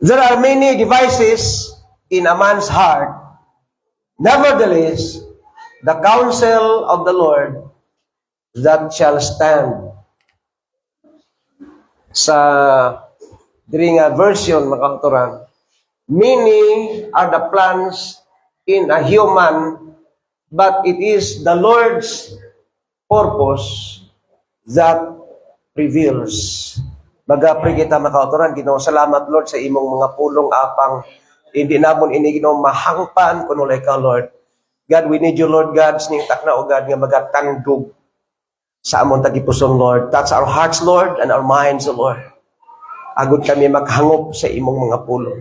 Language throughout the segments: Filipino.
There are many devices in a man's heart. Nevertheless, the counsel of the Lord that shall stand. Sa diri nga version mga kautoran, many are the plans in a human, but it is the Lord's purpose that prevails. Magapri kita mga kautoran, Ginoo, salamat Lord sa imong mga pulong apang hindi namon ini Ginoo mahangpan kuno ka Lord. God, we need you Lord God, siningtak na o God nga magatandog sa among tagipuson Lord. Touch our hearts Lord and our minds Lord. Agud kami maghangop sa imong mga pulong.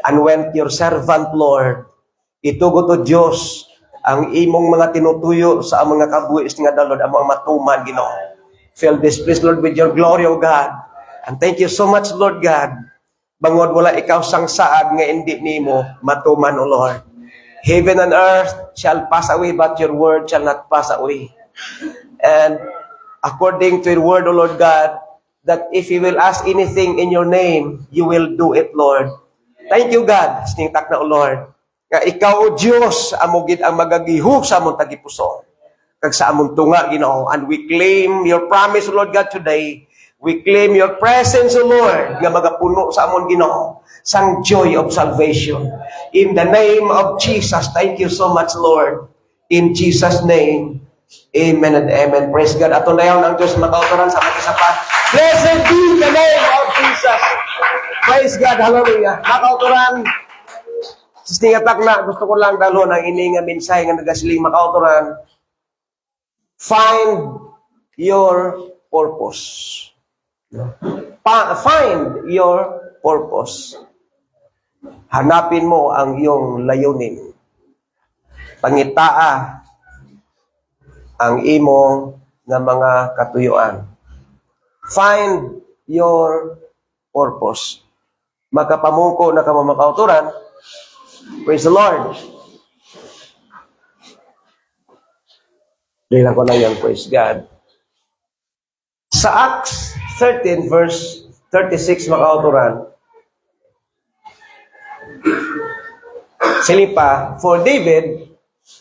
And when your servant Lord, itugot o Diyos ang imong mga tinutuyo sa among mga kabuhis nga Lord, among matuman Ginoo. Fill this place Lord with your glory O God. And thank you so much, Lord God. Bangod wala ikaw sang saad nga hindi nimo matuman, O Lord. Heaven and earth shall pass away, but your word shall not pass away. And according to your word, O Lord God, that if you will ask anything in your name, you will do it, Lord. Thank you, God. Siningtak na, O Lord. Nga ikaw, O Diyos, amugid ang magagihug sa among tagipuso. Kag sa among tunga, Ginoo. And we claim your promise, O Lord God, today. We claim your presence, O Lord, nga magapuno sa amon Ginoo, sang joy of salvation. In the name of Jesus, thank you so much, Lord. In Jesus' name, amen and amen. Praise God. Ato na yun ang Diyos makautoran sa matisapat. Blessed be the name of Jesus. Praise God. Hallelujah. Makautoran, sistingatak na, gusto ko lang dalo ng ini nga mensahe nga nagasiling makautoran. Find your purpose. Find your purpose. Hanapin mo ang iyong layunin. Pangitaa ang imong nga mga katuyuan. Find your purpose. Magkapamungko na kamamakauturan. Praise the Lord. Dahil ko lang yan, praise God. Sa Acts 13 verse 36 mga kauturan, silipa, for David,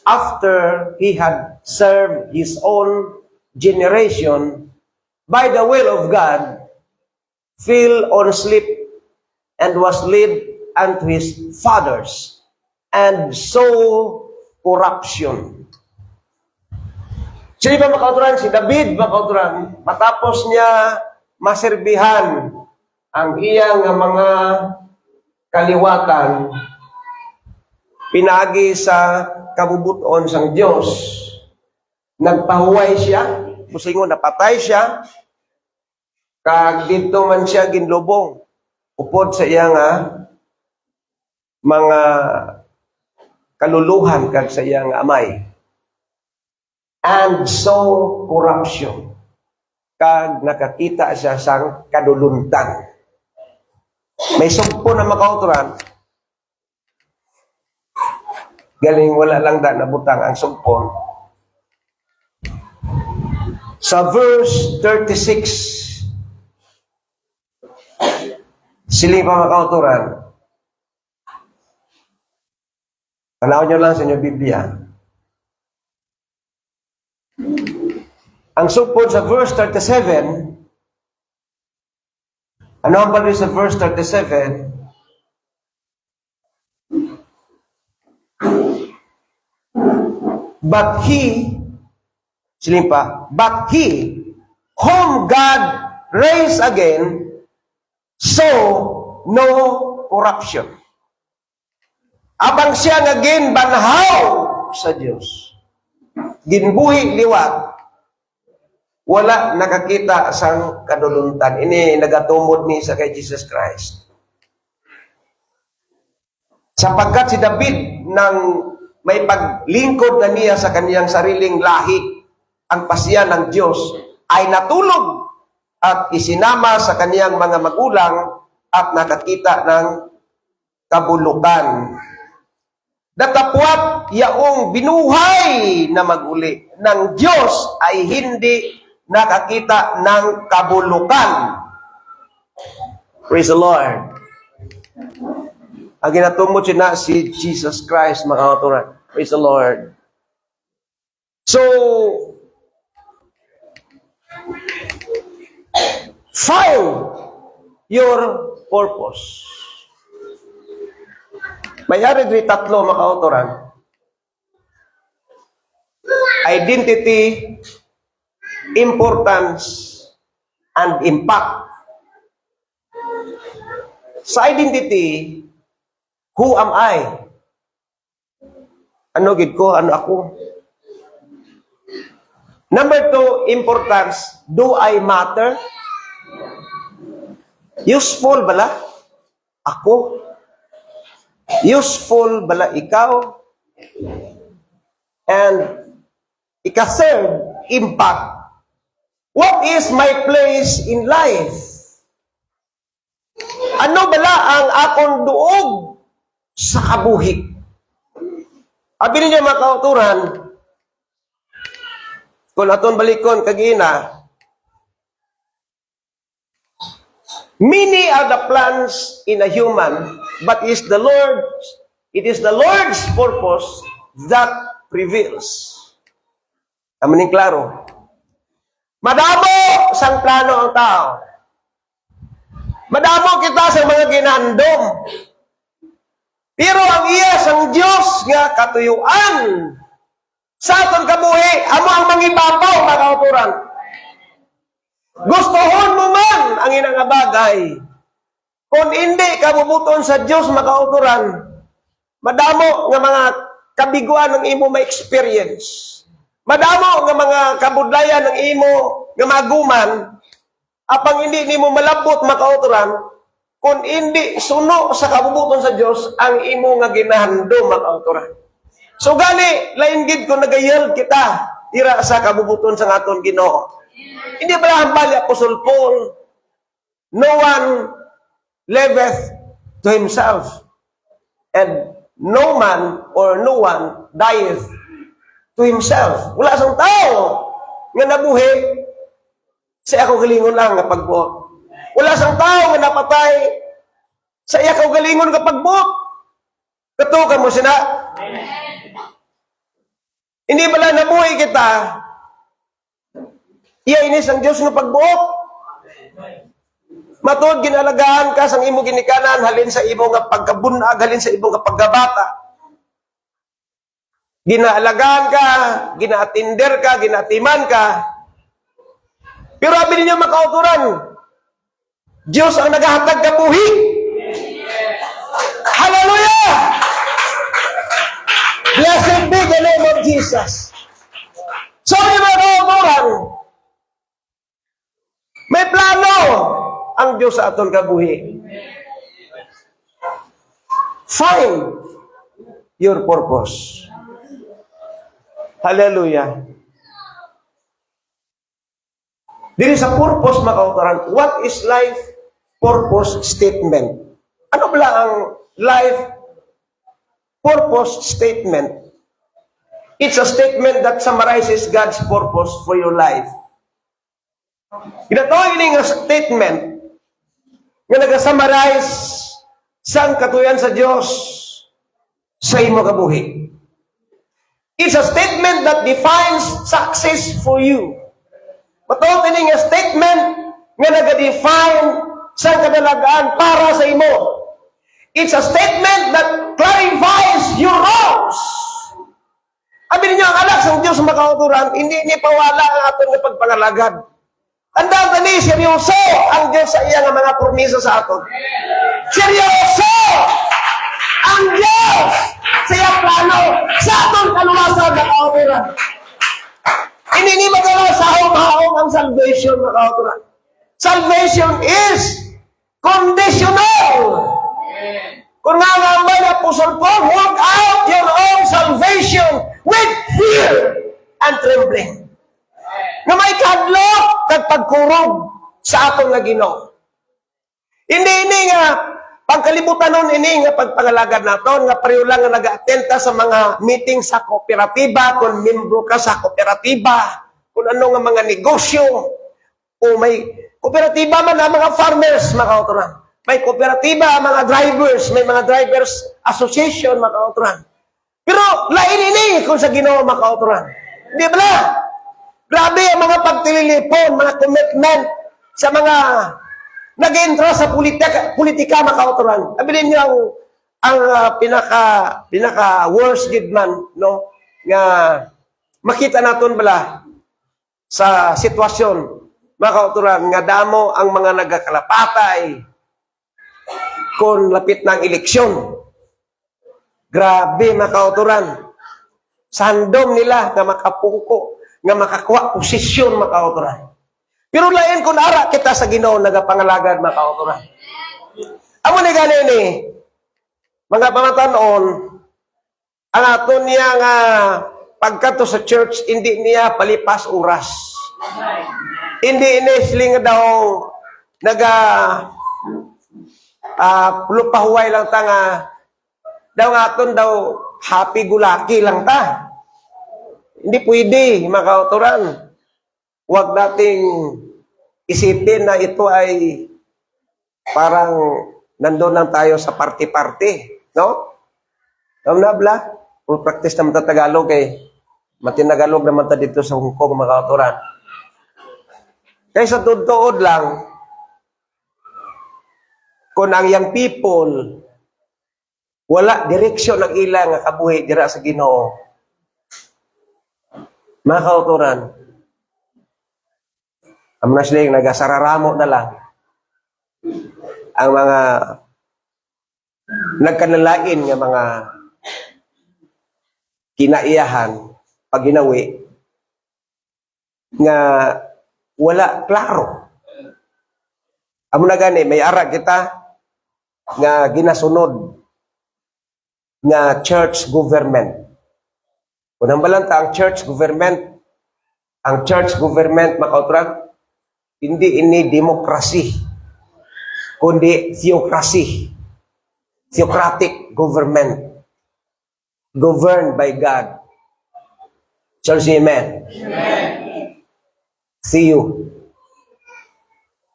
after he had served his own generation, by the will of God, fell on sleep and was led unto his fathers, and saw corruption. Sino ba makauturan? Si David makauturan. Matapos niya maserbihan ang iyang mga kaliwatan, pinagi sa kabubuton sang Diyos, nagpahuway siya, musingon napatay siya, kag dito man siya ginlubong, upod sa iyang mga kaluluhan kag sa iyang amay. And so corruption. Kag nakakita siya sang kaduluntan. May sugpo na makauturan. Galing wala lang da nabutang ang sugpo. Sa verse 36, siling pa makauturan. Panahon nyo lang sa inyong Biblia. Ang sugpon sa verse 37, ano ang pali sa verse 37? But he, silimpa, but he, whom God raised again, saw no corruption. Abang siya nga ginbanhaw sa Diyos, ginbuhi liwat, wala nakakita sang kaduluntan. Ini nagatumod ni sa kay Jesus Christ. Sapagkat si David nang may paglingkod na niya sa kaniyang sariling lahi, ang pasya ng Diyos ay natulog at isinama sa kaniyang mga magulang at nakakita ng kabulukan. Datapwat yaong binuhay na maguli ng Diyos ay hindi nakakita ng kabulukan. Praise the Lord. Ang ginatumod siya si Jesus Christ, mga kauturan. Praise the Lord. So, find your purpose. Mayari diri tatlo, mga kauturan. Identity, importance, and impact. Sa identity, who am I? Ano gid ko? Ano ako? Number 2, importance. Do I matter? Useful bala? Ako? Useful bala ikaw? And ika-third, impact. What is my place in life? Ano bala ang akong duog sa kabuhi? Abi ninyo mga kauturan, kung aton balikon kagina, many are the plans in a human, but it is the Lord's purpose that prevails. Amaning klaro. Madamo sang plano ang tao. Madamo kita sa mga ginandom. Pero ang iya sang Diyos nga katuyuan sa aton kabuhi, amo ang mangibabaw, mga kauturan. Gustohon mo man ang inang bagay. Kung hindi ka bubuton sa Diyos, mga kauturan, madamo nga mga kabiguan ng imo ma-experience. Madamo nga mga kabudlayan ng imo nga maguman, apang hindi nimo malabot, mga kauturan, kung hindi suno sa kabubuton sa Diyos ang imo nga ginahando, mga kauturan. So gani, lain gid kung nagayal kita ira sa kabubuton sa aton Ginoo. Hindi ba hambali Apostol Paul, no one liveth to himself, and no man or no one dieth to himself. Wala sang tao nga nabuhi sa ako galingon lang nga pagbuot. Wala sang tao nga napatay sa iya kaugalingon nga pagbuot. Katukan mo sina. Hindi bala nabuhi kita. Iya inis ang Diyos nga pagbuot. Matod ginalagaan ka sang imo ginikanan halin sa imo nga pagkabunag, halin sa imo nga pagkabata. Ginaalagaan ka, ginaatinder ka, ginatiman ka. Pero abi ninyo mga kauturan, Diyos ang naghahatag kabuhi. Hallelujah! Blessed be the name of Jesus. So, mga kauturan, may plano ang Diyos sa aton kabuhi. Find your purpose. Hallelujah. Dili sa purpose, mga kauturan, what is life purpose statement? Ano ba ang life purpose statement? It's a statement that summarizes God's purpose for your life. Ginatawag ini nga statement nga nag-summarize sang katuyan sa Diyos sa imo kabuhi. It's a statement that defines success for you. Matawag ini nga statement nga nag-define sang kadalagaan para sa imo. It's a statement that clarifies your roles. Abi ninyo ang anak sa Diyos makauturan, hindi ni pawala ang aton nga pagpangalagad. Tandaan tani, seryoso ang Diyos sa iya nga mga promisa sa aton. Seryoso ang Diyos sa iya plano sa aton kaluwasan na kauturan. Hindi ni magalaw sa haong ang salvation na kauturan. Salvation is conditional. Kung nga nga ba na Apostle Paul, work out your own salvation with fear and trembling. Na may kadlok at pagkurog sa atong nga Ginoo. Hindi nga pagkalibutan nun ini nga pagpangalagad naton nga pareho lang nga nag-attend ka sa mga meeting sa kooperatiba, kung membro ka sa kooperatiba, kung ano nga mga negosyo, o may kooperatiba man na mga farmers, mga kauturan. may kooperatiba, mga drivers, may mga drivers association, mga kauturan. Pero lain ini kung sa Ginoo, mga kauturan. Di ba na? Grabe ang mga pagtililipon, mga commitment sa mga nag-entra sa politika, mga kauturan. Abilin niyo ang pinaka worst gid man, no, nga makita naton bala sa sitwasyon, mga kauturan, nga damo ang mga nagakalapatay kung lapit ng eleksyon. Grabe, mga kauturan, sandom nila nga makapungko, nga makakuha posisyon, mga kauturan. Pero lain kung ara kita sa Ginoo nagapangalagad, mga kauturan. Amo ni ganin ni mga pamatanon, ang aton niya nga pagkato sa church, hindi niya palipas oras. Hindi inisling daw pahuway lang ta nga daw nga aton daw happy gulaki lang ta. Hindi pwede, mga kauturan. Huwag nating isipin na ito ay parang nandun lang tayo sa party-party. No? Tama na, bla? Kung practice naman ta Tagalog, matinagalog naman ta dito sa Hong Kong, mga kauturan. Kaya sa tuod lang, kung ang young people, wala direksyon ng ilang nga kabuhi dira sa Ginoo, mga kauturan, ang mga sila nagasararamo na lang ang mga nagkanalain nga mga kinaiyahan pag ginawi nga wala klaro. Amo na gani, may ara kita nga ginasunod nga church government. Unang balanta ang church government, mga kauturan, hindi ini demokrasi, kundi theocracy. Theocratic government. Governed by God. Shall we say amen? Amen. Theo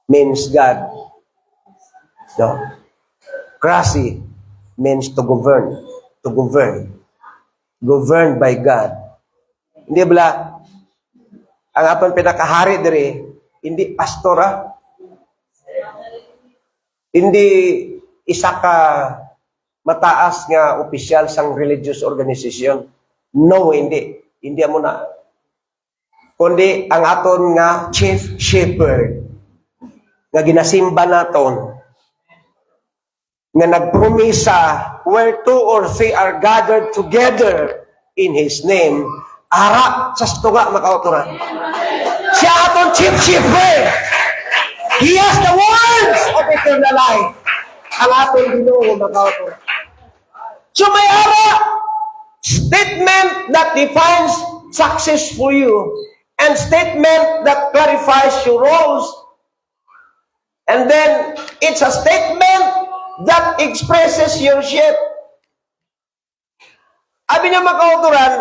means God. No? Cracy means to govern. To govern. Governed by God. Hindi bala, ang apang pinakahari diri, hindi pastor, ha? Hindi isa ka mataas nga opisyal sang religious organization. No, hindi. Hindi mo na. Kundi ang aton nga chief shepherd nga ginasimba naton nga nagpromisa where 2 or 3 are gathered together in His name, ara sa tunga, mga kauturan. Siya aton chief shepherd. He has the words of eternal life. Ang aton Ginoo, mga kauturan. So may ara statement that defines success for you and statement that clarifies your roles. And then it's a statement that expresses your shape. Abi niya, mga kauturan,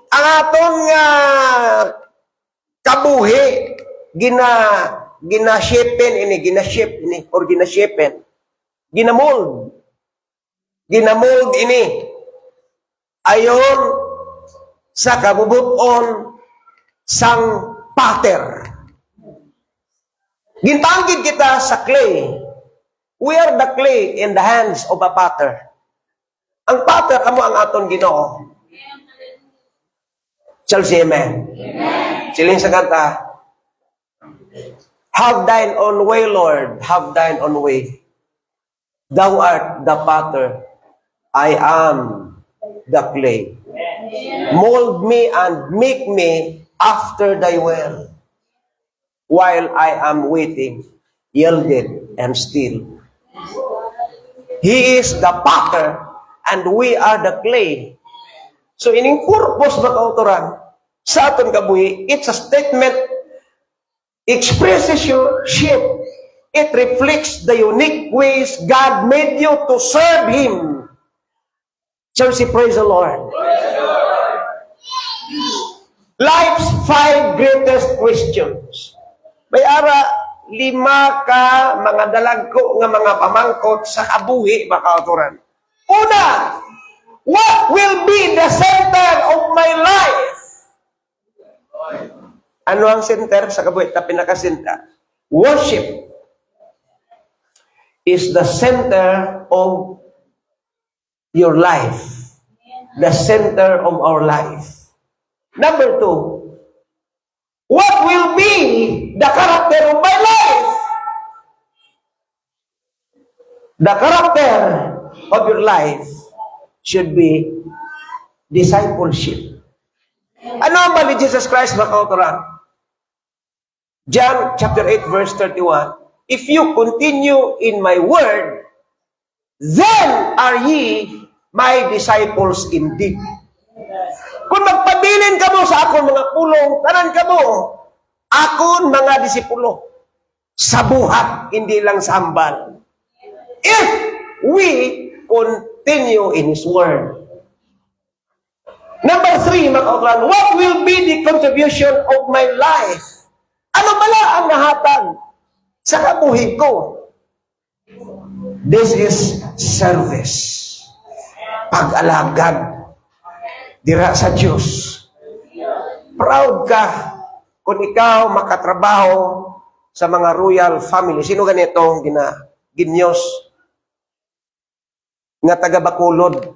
ang aton nga kabuhi ginashapen ginamold ini ayon sa kabubuton sang pattern. Gintanggid kita sa clay. We are the clay in the hands of a potter. Ang potter amo ang aton Ginoo. Shall say amen? Amen. Siling sa kanta, have thine own way, Lord, have thine own way. Thou art the potter, I am the clay. Mold me and make me after thy will, while I am waiting, yielded and still. He is the potter, and we are the clay. So, ining purpose ba kauturan sa aton kabuhi, it's a statement, expresses your shape. It reflects the unique ways God made you to serve Him. Shall we say, praise the Lord? Praise the Lord. Life's 5 greatest questions. May ara, lima ka mga dalagko nga mga pamangkot sa kabuhi, mga kauturan. Una, what will be the center of my life? Ano ang center sa kabuhi? Ta pinakasinta. Worship is the center of your life. The center of our life. Number two, what will be the character of my life? The character of your life should be discipleship. Ano ang bali Jesus Christ, mga kauturan? John chapter 8 verse 31, if you continue in my word, then are ye my disciples indeed. Kung magpabilin ka mo sa akon mga pulong, tanan ka mo, akon mga disipulo. Sa buhat, hindi lang sa hambal. If we continue in His word. Number 3, mga kautulan, what will be the contribution of my life? Ano pala ang nahatag sa kabuhi ko? This is service. Pag-alagad. Dira sa Diyos. Proud ka kung ikaw makatrabaho sa mga royal family. Sino ganito ginyos nga taga Bacolod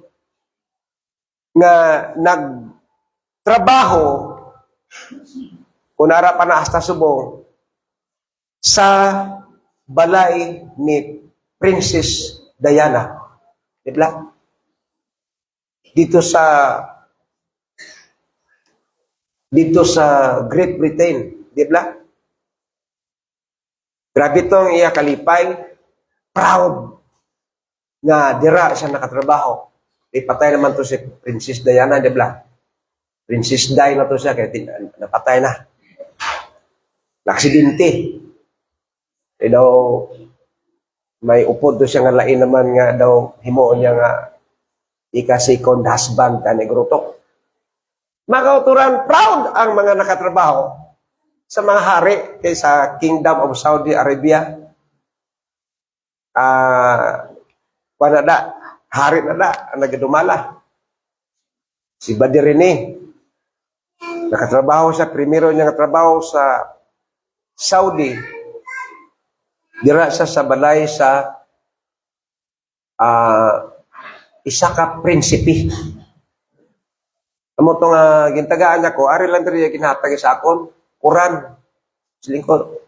nga nagtrabaho kunara pa na hasta subong sa balay ni Princess Diana. Diba? Dito sa Great Britain. Diba? Grabe itong iya kalipay. Proud nga dira siya nakatrabaho. Ipatay naman to si Princess Diana. Diba? Princess Di na to siya kaya napatay na. Naksidente. Daw may upod do siya nga lain naman nga daw himuon niya nga ika-second husband ka ni Grutok. Mga kauturan, proud ang mga nakatrabaho sa mga hari sa Kingdom of Saudi Arabia. Hari na da, nagadumala. Si Badirine, nakatrabaho siya, primero niya nakatrabaho sa Saudi. Dira siya sa balay sa isa ka prinsipi. Amo tong gintagaan niya ko, ari lang diri ginhatag sa akon, Quran. Siling ko,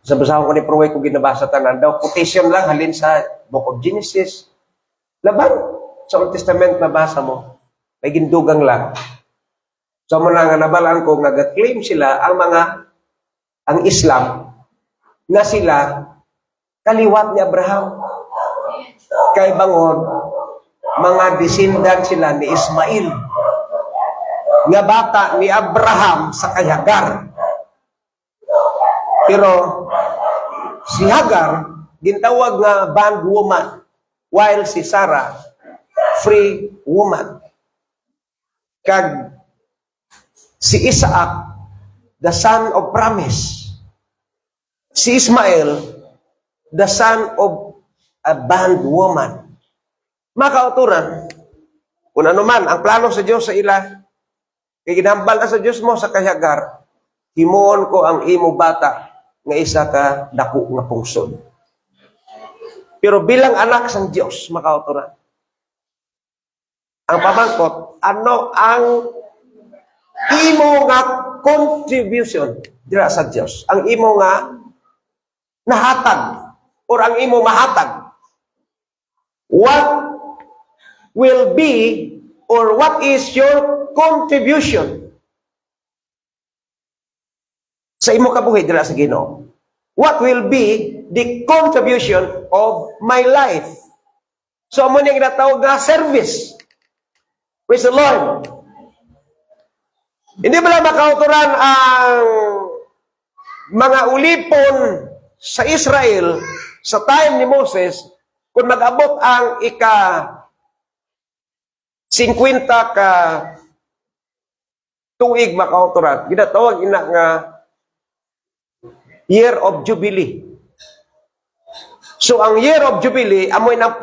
sa basahon ko ni Pruway ko ginabasa tanan daw, quotation lang halin sa Book of Genesis. Laban, sa Old Testament nabasa mo, may gindugang lang. So mo nga nabalaan ko, nag-claim sila ang Islam, na sila kaliwat ni Abraham. Kay bangon, mga descendant sila ni Ismail. Nga bata ni Abraham sa kay Hagar. Pero si Hagar, gintawag nga bondwoman, while si Sarah, free woman. Kag si Isaac, the son of promise. Si Ismael, the son of a bondwoman. Mga kauturan, kung ano man, ang plano sa Diyos sa ila, kay ginambal na sa Diyos mo sa kayagar, himuon ko ang imo bata nga isa ka dako nga pungsod. Pero bilang anak sa Diyos, mga kauturan, ang pamangkot, ano ang imo nga contribution dira sa Diyos? Ang imo nga nahatag or ang imo mahatag. What will be or what is your contribution sa imo kabuhi dira sa Ginoo? What will be the contribution of my life? So amo ni ginatawag nga service. Praise the Lord. Hindi ba lang makauturan ang mga ulipon sa Israel sa time ni Moses kung mag-abot ang ika-50 ka tuig makauturan. Ginatawag ina nga Year of Jubilee. So ang Year of Jubilee amoy ng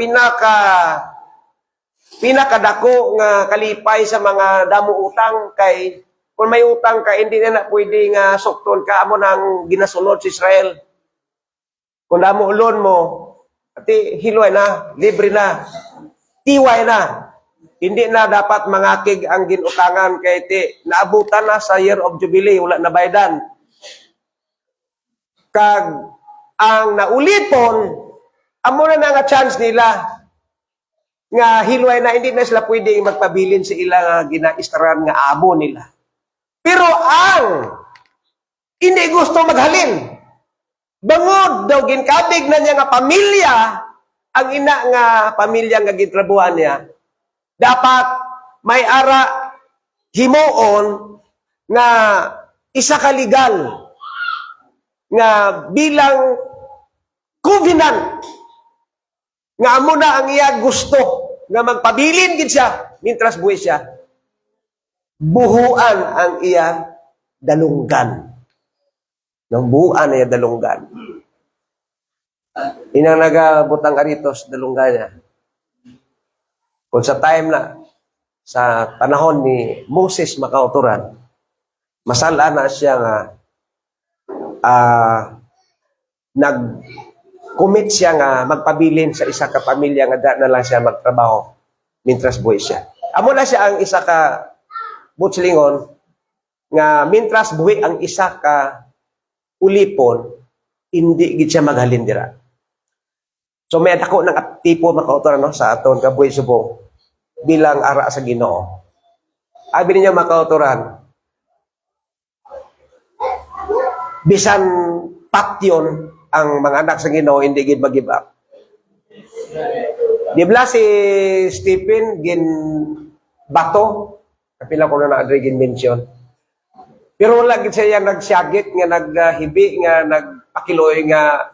pinakadako nga kalipay sa mga damo utang kay kung may utang ka hindi na pwede nga sukton ka amo nang ginasunod sa Israel. Kung damo ulon mo ati hiloy na, libre na, tiway na. Hindi na dapat mangakig ang ginutangan kay ti naabutan na sa Year of Jubilee wala na baydan. Kag ang naulipon amo na nga chance nila nga hilway na hindi na sila pwede magpabilin sa ilang ginaistaran nga amo nila. Pero ang hindi gusto maghalin, bangod daw ginkabig na niya nga pamilya, ang ina nga pamilya nga gitrabuhan niya, dapat may ara himuon nga isa ka legal nga bilang covenant nga amo na ang iya gusto nga magpabilin gid siya mintras buhi siya. Buhuan ang iya dalunggan. Nang buhuan niya dalunggan. Inang nagabutang aritos dalunggan niya. Kung sa time na sa panahon ni Moses makauturan, masala na siya nga nag-commit siya nga magpabilin sa isa ka pamilya nga da na lang siya magtrabaho mintras buhi siya. Amo na siya ang isa ka butslingon nga mintras buhi ang isa ka ulipon, hindi gid siya maghalin dira. So may dako ng tipo makauturan no, sa aton kabuhi subong bilang ara sa Ginoo. Abi niya makauturan, bisan patyon ang mga anak sa Ginoo hindi gid mag-give up. Di ba si Stephen gin bato kapila ko na adre gin mention. Pero wala gid siya nagsyagit nga naghibi nga nagpakiloy nga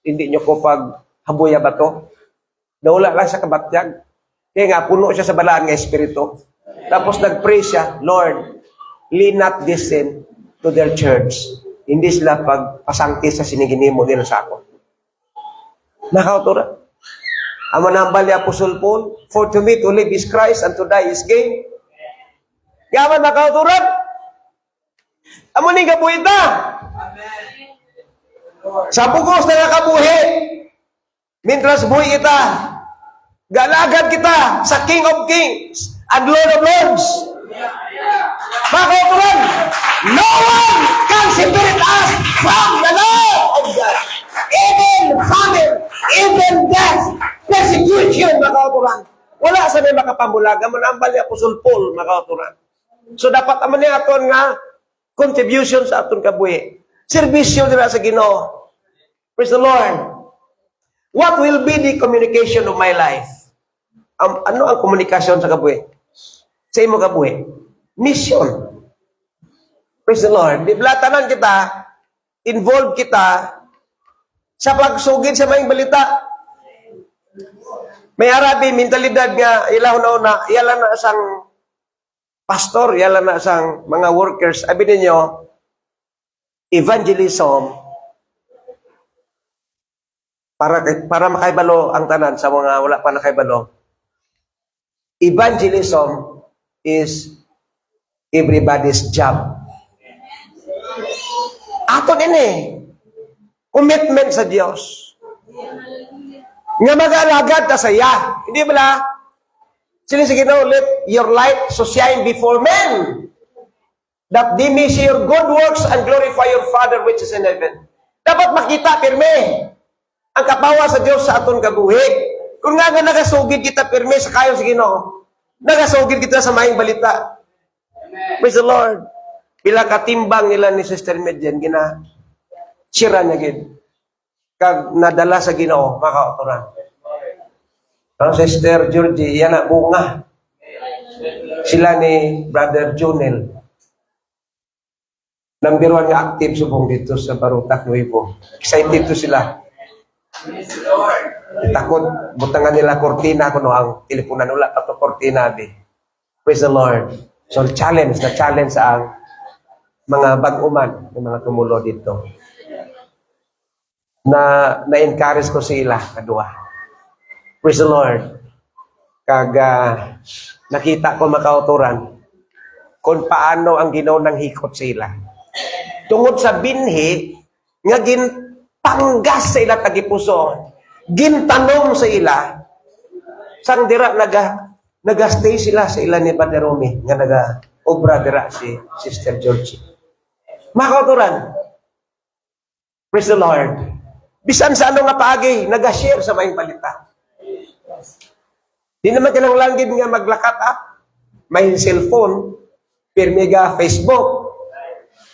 hindi nyo ko pag habuya bato. Nawala lang sa kabatyag. Kaya nga puno siya sa balaan nga espiritu. Tapos nagpray siya, Lord, lead not this sin to their church. Hindi sila pagpasangki sa siniginimo nila sa ako. Nakautura. Amo nambal ni Apostle Paul, for to me to live is Christ and to die is gain. Yaman nakauturan. Amo ni kabuhita. Sa bugos na nakabuhi, mintras buhi kita, galagad kita sa King of Kings and Lord of Lords. Makauturan, no one can separate us from the law of God. Even famine, even death, persecution, makauturan. Wala sa may makapamulaga, manambal ni Apostle Paul, makauturan. So dapat naman niya aton nga contribution sa aton kabuhi. Serbisyo nila sa Ginoo. Praise the Lord. What will be the communication of my life? Ano ang komunikasyon sa kabuhi? Sa imo kabuhi? Mission. Praise the Lord. Di blatanan kita, involved kita sa pagsugid sa maing balita. May arabi, mentalidad nga, ilaw na una, iyalan na sang pastor, iyalan na sang mga workers. Abi ninyo, evangelism, para makaibalo ang tanan sa mga wala pa nakaibalo. Evangelism is everybody's job. Ato din commitment sa Diyos. Nga mag-alagad ka saya. Hindi ba la? Sila sige na, let your light so shine before men, that they may see your good works and glorify your Father which is in heaven. Dapat makita, pirme, ang kapawa sa Diyos sa aton kabuhi. Kung nga nagasugid kita, pirme, sa kayo sa Ginoo, nagasugid kita sa maing balita. Praise the Lord. Bilang katimbang nila ni Sister Medjen, sira niya gid. Kag nadala sa Ginoo, makauturan. Ang Sister Georgie, yan na bunga. Sila ni Brother Junel. Number 1 nga active subong dito sa Barutak Nuevo. Excited to sila. Takot, butangan nila kortina kuno ang teleponan nula pato kortina bi. Praise the Lord. So challenge ang mga bag-uman ng mga tumulo dito. na-encourage ko sila kadua. Praise the Lord. Kag nakita ko makauturan kung paano ang Ginoo nang hikot sila. Tungod sa binhi nga ginpanggas sa ila tagipuso, gintanom sa ila, sang dira naga-stay sila sa ila ni Brother Romy, nga naga-obra dira si Sister Georgie. Makauturan. Praise the Lord. Bisan sa ano nga paagi, naga-share sa maing balita. Di naman kinahanglan gid nga maglakat up. May cellphone, pirmiga Facebook.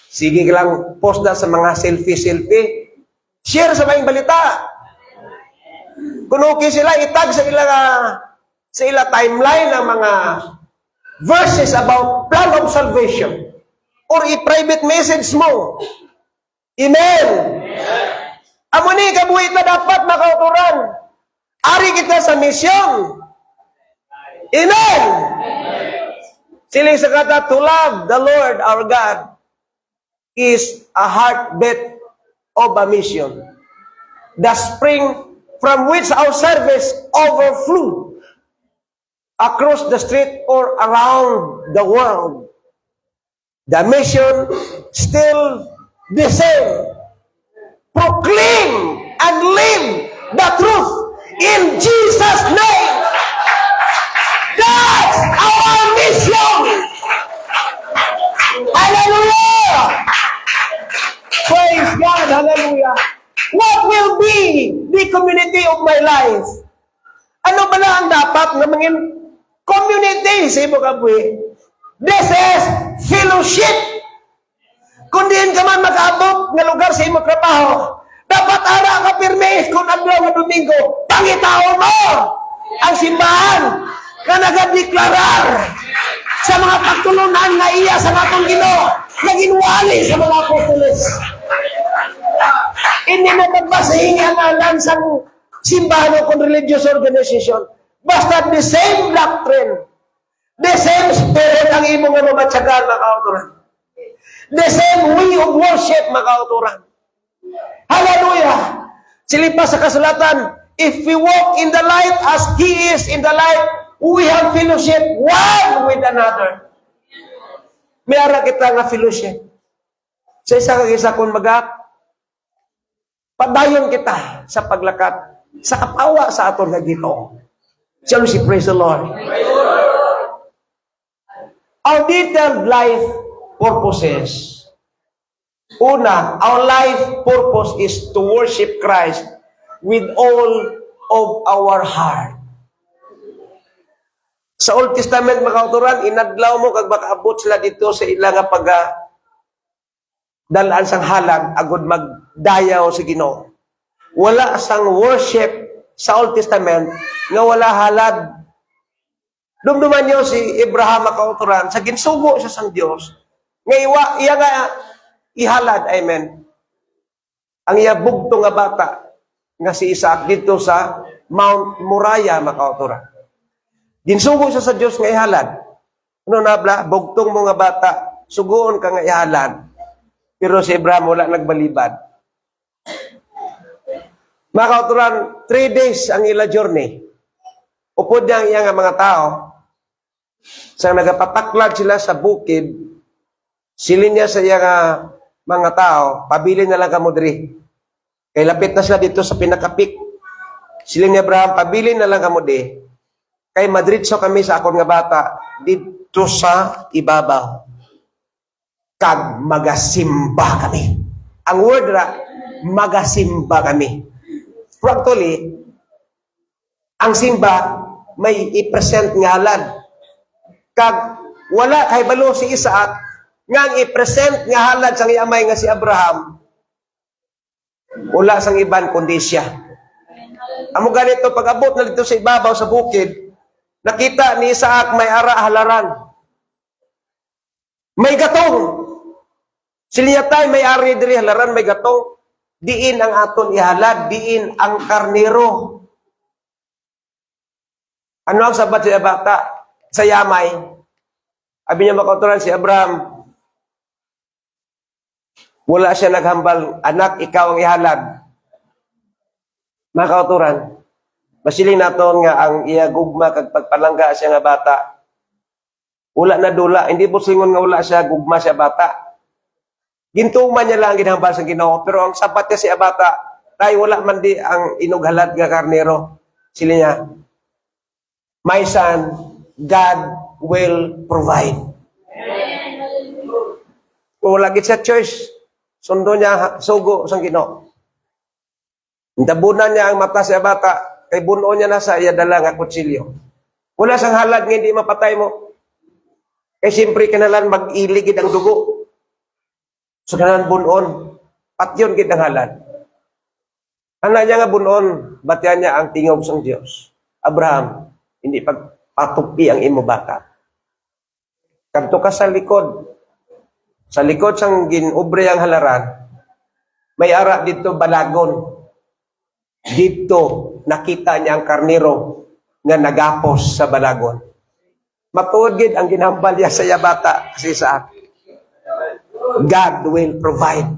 Sige lang post na sa mga selfie. Share sa maing balita. Kung okay sila, itag sa ila timeline ng mga verses about plan of salvation. Or i-private message mo. Amen. Amo ni kabuhi na dapat makauturan. Ari kita sa misyon. Amen. Sila sa kata, to love the Lord our God is a heartbeat of a mission. The spring from which our service overflew across the street or around the world. The mission still the same. Proclaim and live the truth in Jesus' name. That's our mission. Hallelujah. Praise God. Hallelujah. What will be the community of my life? Ano ba na ang dapat na maging community sa ibo kabuhi? This is fellowship. Kung diin ka man makaabot ng lugar sa imo trabaho, dapat ara ka pirmi kung adlaw nga Domingo, pangitaon mo ang simbahan na nagadeklarar sa mga pagtulunan na iya sa atong Ginoo na ginwali sa mga apostoles. Hindi mo magbasahin ang alam sa simbahan o kung religious organization. Basta the same doctrine, the same spirit ang imo nga mamatsagan, makauturan. The same way of worship, makauturan. Hallelujah! Silipas sa kasulatan, if we walk in the light as He is in the light, we have fellowship one with another. May ara kita nga fellowship. Sa isa kag-isa kung padayon kita sa paglakat, sa kapawa sa aton nga Ginoo. Shall we praise the Lord? Our detailed life purposes. Una, our life purpose is to worship Christ with all of our heart. Sa Old Testament, makauturan, inadlaw mo kag makaabot sila dito sa ilang nga dalaan sang halag agud magdayaw sa Ginoo. Wala sang worship sa Old Testament nga wala halad. Dumduman niyo si Abraham makauturan sa ginsugo siya sang Dios. Nga iya nga ihalad, amen. Ang iya bugto nga bata nga si Isaac dito sa Mount Moriah makauturan. Ginsugo siya sa Dios nga ihalad. Ano na bla, bugtong mo nga bata, sugoon ka nga ihalad. Pero si Abraham wala nagbalibad. Makauturan, 3 days ang ila journey. Upod niya ang iya nga mga tao. Sa nagapataklag sila sa bukid, silin niya sa iya nga mga tao, pabili na lang kamo diri. Kay lapit na sila dito sa pinakapik. Silin ni Abraham, pabili na lang kamo di. Kay madritso kami sa akon nga bata dito sa ibabaw. Kag magasimba kami. Ang word ra, magasimba kami. Actually, ang simba may i-present nga halad. Kag wala kay balo si Isaac nga ang i-present nga halad sang iamay nga si Abraham. Wala sang iban kundi siya. Amo ganito pag abot na dito sa ibabaw sa bukid, nakita ni Isaac may ara halaran. May gatong. Siliyatay may ari diri halaran may gatong. Diin ang aton ihalad, diin ang karnero. Ano ang sabat sa bata? Sa yamay. Abi niya makauturan si Abraham. Wala siya naghambal, anak, ikaw ang ihalad. Mga kauturan, masiling naton nga ang iya gugma kag pagpalangga siya nga bata. Wala na dula, hindi po singon nga wala siya gugma siya bata. Gintuman niya lang ang ginhambal sa Ginoo, pero ang sapat niya siya bata, kay wala man di ang inughalad nga karnero. Sila niya, my son, God will provide. Kung wala gid sa church, sundo niya sugo sang Ginoo. Dabunan niya ang mata sa bata, kay buno niya na sa iya dala nga kutsilyo. Wala sang halad nga hindi mapatay mo. Kay siyempre kanalan mag-iligid ang dugo. So kanalan bunon, patyon gid ang halad. Ana niya nga bunon, batyan niya ang tingog sang Dios. Abraham, hindi pagpatupi ang imo bata. Kadto ka sa likod. Sa likod sang ginubre ang halaran, may ara dito balagon. Dito nakita niya ang karnero nga nagapos sa balagon. Matuod gid ang ginhambal niya sa iya bata kasi sa God will provide.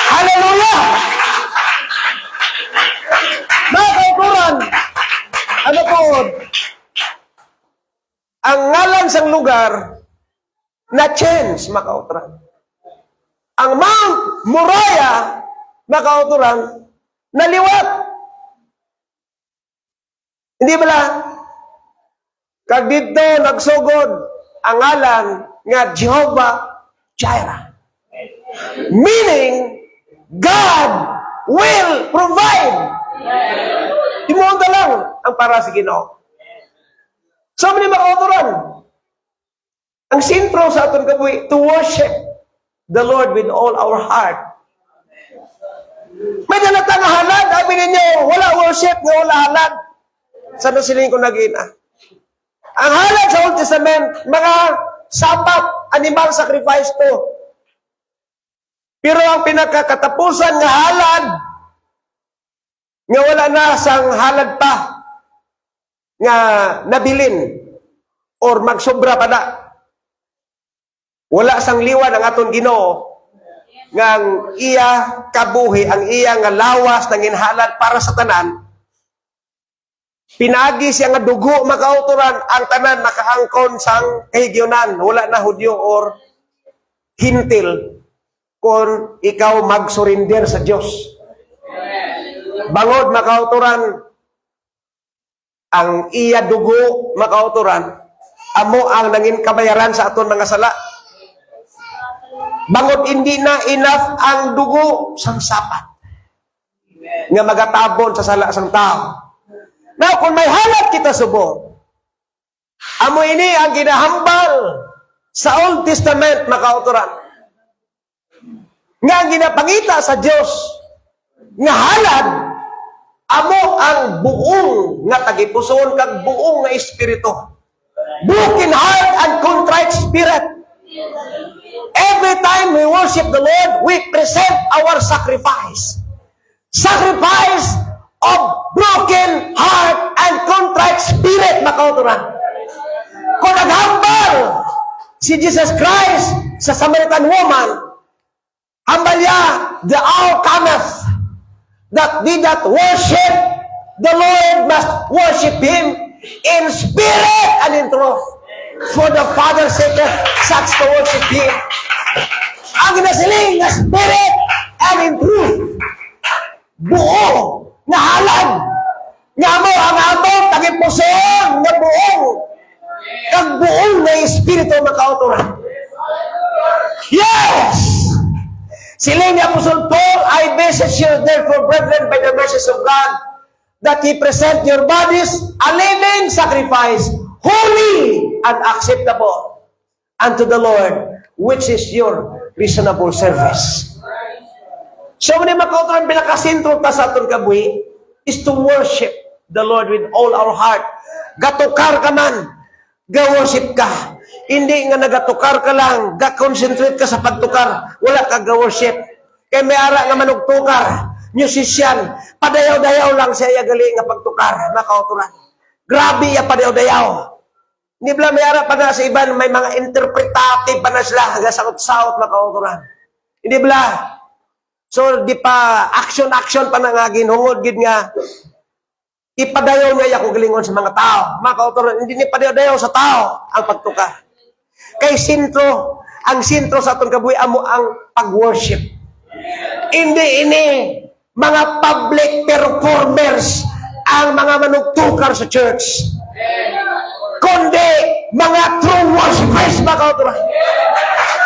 Hallelujah! Mga kauturan, ano po? Ang ngalan sang lugar na change, mga kauturan. Ang Mount Moriah, mga kauturan, naliwat. Hindi ba lang? Kag dito nagsugod ang ngalan nga Jehovah Jireh. Meaning, God will provide. Imunta lang ang para sa Ginoo. So, mani mga kauturan, ang sentro sa aton kabuhi, to worship the Lord with all our heart. May dalatang halad, sabi ninyo, wala worship, wala halad. Sana siling ko nag-ina. Ang halad sa Old Testament, mga sapat, animal sacrifice to. Pero ang pinakakatapusan nga halad, nga wala na sang halad pa, nga nabilin, or magsobra pa na. Wala sang liwan ang aton Ginoo, nga ang iya kabuhi, ang iya nga lawas ng inhalad para sa tanan, pinagi siya nga dugo makauturan ang tanan nakaangkon sang kahigyonan, wala na Hudyo or Hintil kung ikaw mag-surrender sa Diyos. Bangod makauturan ang iya dugo makauturan, amo ang nangin kabayaran sa aton mga sala. Bangod hindi na enough ang dugo sang sapat nga magatabon sa sala sang tao. Now, kung may halad kita subo, amo ini ang ginahambal sa Old Testament, makauturan. Nga ang ginapangita sa Diyos, nga halad, amo ang buong nga tagipuson, kag buong nga espiritu. Broken heart and contrite spirit. Every time we worship the Lord, we present our sacrifice. Sacrifice of broken heart and contrite spirit, makauturan. Kung naghambal si Jesus Christ sa Samaritan woman, hambal niya, the hour cometh that they that worship the Lord must worship Him in spirit and in truth. For the Father seeketh such to worship Him. Ang ginasiling na spirit and in truth. Buo na halad. Nga mo ang atong tagipuson na buong. Kag buong na espiritu makauturan. Yes! Siling ni Apostle Paul, I beseech you therefore, brethren, by the mercies of God, that ye present your bodies a living sacrifice, holy and acceptable unto the Lord, which is your reasonable service. So, muna makauturan, pinakasintro ta sa aton kabuhi is to worship the Lord with all our heart. Gatukar ka man, ga-worship ka. Hindi nga nagatukar ka lang, ga-concentrate ka sa pagtukar, wala ka ga-worship. Kaya may ara nga manugtukar, musician, padayaw-dayaw lang siya galing nga pagtukar, makauturan. Grabe ya padayaw-dayaw. Hindi ba may ara pa na sa iban, may mga interpretative pa na sila, hanggang saot-saot makauturan. Hindi ba? So, di pa action pa na nga ginhungod gid nga ipadayon nga ako galingon sa mga tao. Mga kauturan, hindi ni padayon sa tao ang pagtukar. Kay ang sentro sa atong kabuhi amo ang pag-worship. Hindi ini mga public performers ang mga manugtukar sa church. Kundi mga true worshipers, mga kauturan.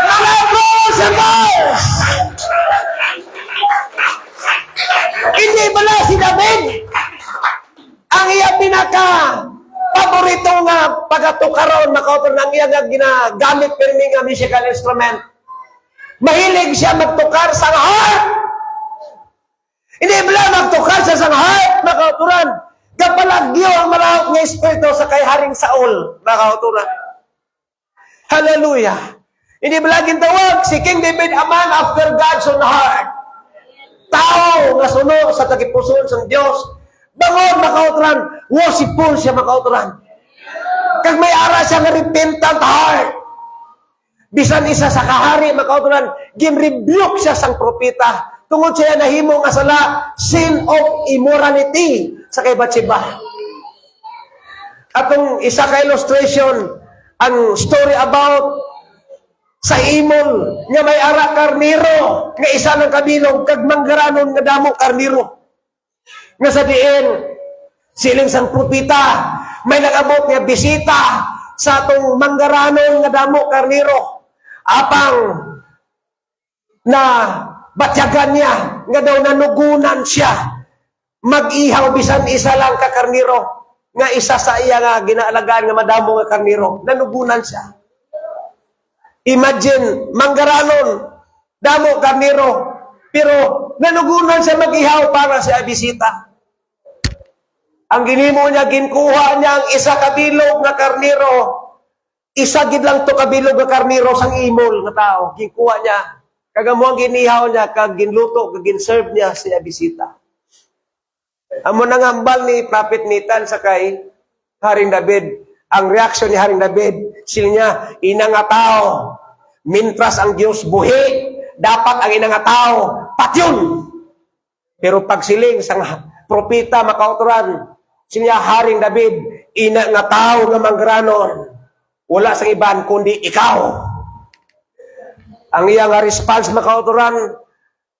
Mga true worshipers! Hindi bala si David ang iya pinaka paborito nga pagatukaron, mga kauturan, ang iya nga ginagamit pirmi nga musical instrument. Mahilig siya magtukar sa heart. Hindi bala magtukar sa heart, mga kauturan. Kapalagyo ang malawak ng Espiritu sa kay Haring Saul, mga kauturan. Hallelujah. Hindi ba laging tawag si King David a man after God's own heart? Tao nga suno sa tagipuson sa Diyos. Bangon, mga kauturan. Worshipful siya, mga kauturan. Kag may ara siya nga repentant heart. Bisan isa sa kahari, mga kauturan, gin-rebuke siya sang propeta. Tungod siya nahimo nga sala, sin of immorality sa kay Bathsheba. Atong isa ka illustration, ang story about sa imol nga may ara karniro nga isa ng kabilog kag manggaranon nga damo karniro. Nga sa diin siling sang propeta may nag-abot nga bisita sa atong manggaranon nga damo karniro. Apang na batyagan niya nga daw nanugunan siya mag-ihaw bisan isa lang ka karniro nga isa sa iya nga ginaalagaan nga madamo nga karniro nanugunan siya. Imagine manggaranon damo karniro pero nanugunan siya mag-ihaw para sa bisita. Ang ginimo niya ginkuha niya ang isa kabilog nga karniro, isa gid lang to kabilog nga karniro sang imol nga tao ginkuha niya. Kagamo ang ginihaw niya, kag ginluto, kag ginserve niya sa bisita. Amo nang hambal ni Prophet Nathan sa kay Haring David. Ang reaksyon ni Haring David, sila niya, ina nga tao, mintras ang Diyos buhi, dapat ang ina nga tao, patyon. Pero pag siling sang propeta makauturan, sila niya, Haring David, ina nga tao nga manggaranon, wala sang iban kundi ikaw. Ang iyang response makauturan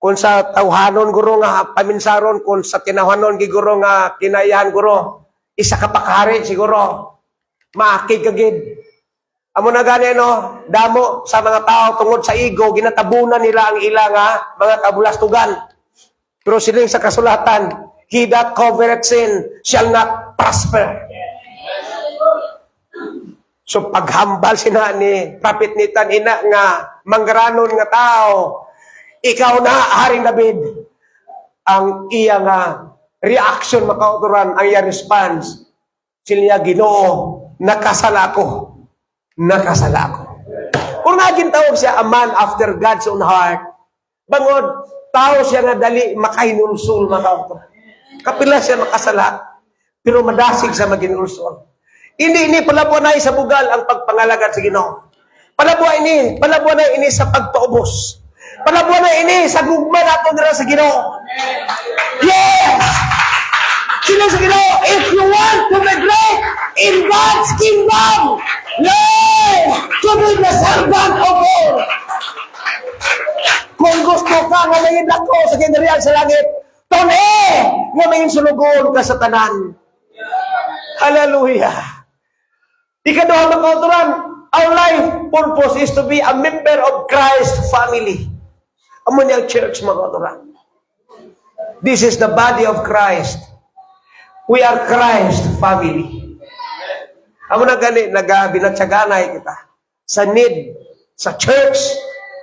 kung sa tawhanon guro nga paminsaron, kung sa tinahanon giguro nga kinayahan guro, isa ka pakahari siguro, maakig kagid. Amo na gani no, damo sa mga tao tungod sa ego, ginatabunan nila ang ilang mga kabulastugan. Pero siling sa kasulatan, he that covereth sin shall not prosper. So paghambal sina ni Prophet Nathan, ina nga manggaranon nga tao, ikaw na, Haring David, ang iya nga reaction makauturan, ang iya response, sila Ginoo, nakasala ko. Nakasala ko. Kung nga gintawag siya a man after God's own heart, bangod, tao siya nga dali makahinulsul makauturan. Kapila siya makasala, pero madasig sa maginulsul. Hindi palabuan na sa bugal ang pagpangalagat sa Ginoo. Palabuan na ini sa pagpaubos. Palabuan na ini sa gugma nato nila sa Ginoo. Yes! Sila sa Ginoo, if you want to be great in God's kingdom, learn to be the servant of all. Kung gusto ka nga nangin ako sa kinariyan sa langit, nga may sulugon ka sa tanan. Hallelujah! Ikaduha mga kauturan, our life purpose is to be a member of Christ's family. Amo niyang church mga kauturan. This is the body of Christ. We are Christ's family. Amo na gani, binatsaganay kita. Sa need, sa church,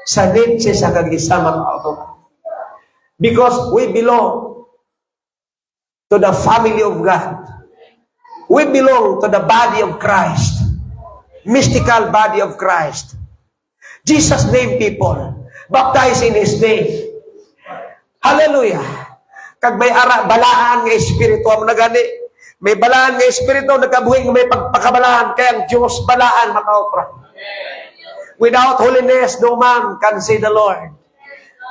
sa need siya sa kag-isa mga kauturan. Because we belong to the family of God. We belong to the body of Christ. Mystical body of Christ. Jesus named people. Baptized in His name. Hallelujah. Kag may balaan nga Espiritu mo na gani. May balaan nga Espiritu, nagkabuhi nga may pagpakabalaan. Kaya ang Diyos balaan, makaupra. Without holiness, no man can see the Lord.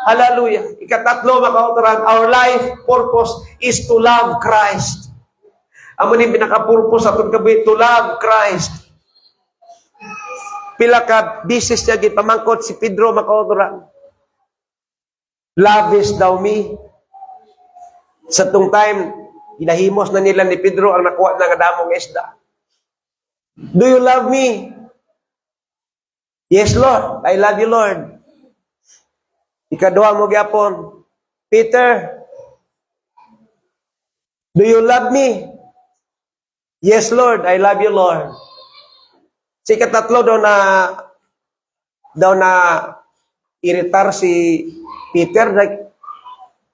Hallelujah. Ikatatlo, mga kauturan, our life purpose is to love Christ. Amo ni pinaka-purpose atong gabi, to love Christ. Pila ka bisis niya gipamangkot si Pedro, mga kauturan. Lovest thou me? Sa tong time, ginahimos na nila ni Pedro ang nakuha ng adamong isda. Do you love me? Yes, Lord. I love you, Lord. Ikaduha mo gyapon, Peter, do you love me? Yes, Lord. I love you, Lord. Si ikatatlo daw na iritar si Peter, like,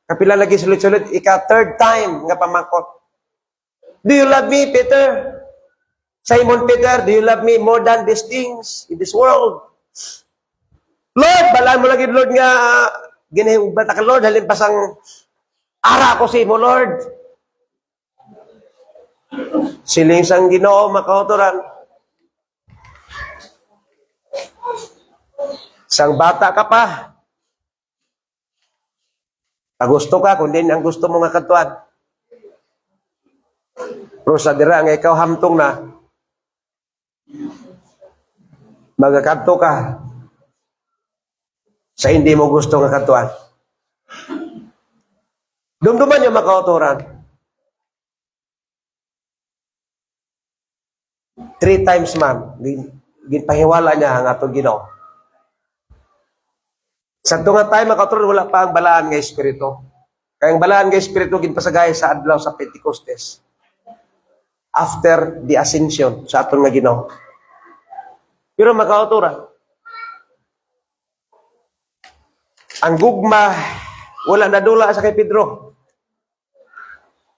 kapila lagi sulit-sulit, third time nga pamangkot. Do you love me, Peter? Simon Peter, do you love me more than these things in this world? Lord, balaan mo lagi, Lord, nga ginahibata ka, Lord, halin pasang ara ko si mo, Lord. Siling sang Ginoo, makauturan. Sang bata ka pa. Gusto ka, kundi ang gusto mo nga katuan. Pero sa dira nga ikaw hamtong na, magkakanto ka sa hindi mo gusto nga katuan. Dumduman niya makauturan. 3 times man, ginpahiwala niya ang atong Ginoo. Sa tunga tayo makauturan, wala pa ang balaan nga Espiritu. Kaya ang balaan nga Espiritu, ginpasagay sa adlaw sa Pentecostes. After the ascension sa atong nga Ginoo. Pero makauturan, ang gugma, wala na dula sa kay Pedro.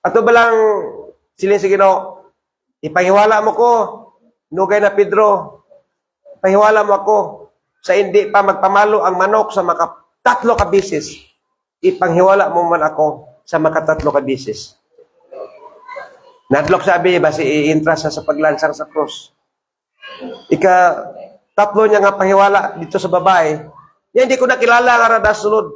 Ato ba lang silin sa Ginoo, ipahiwala mo ko, nugay na Pedro, ipahiwala mo ako, sa hindi pa magpamalo ang manok sa makatatlo ka bisis, ipanghiwala mo man ako sa makatatlo ka bisis. Nadlok sabi, basi i-intras sa paglansang sa cross. Tatlo niya nga panghiwala dito sa babae, yan, hindi ko nakilala nga rada sunod.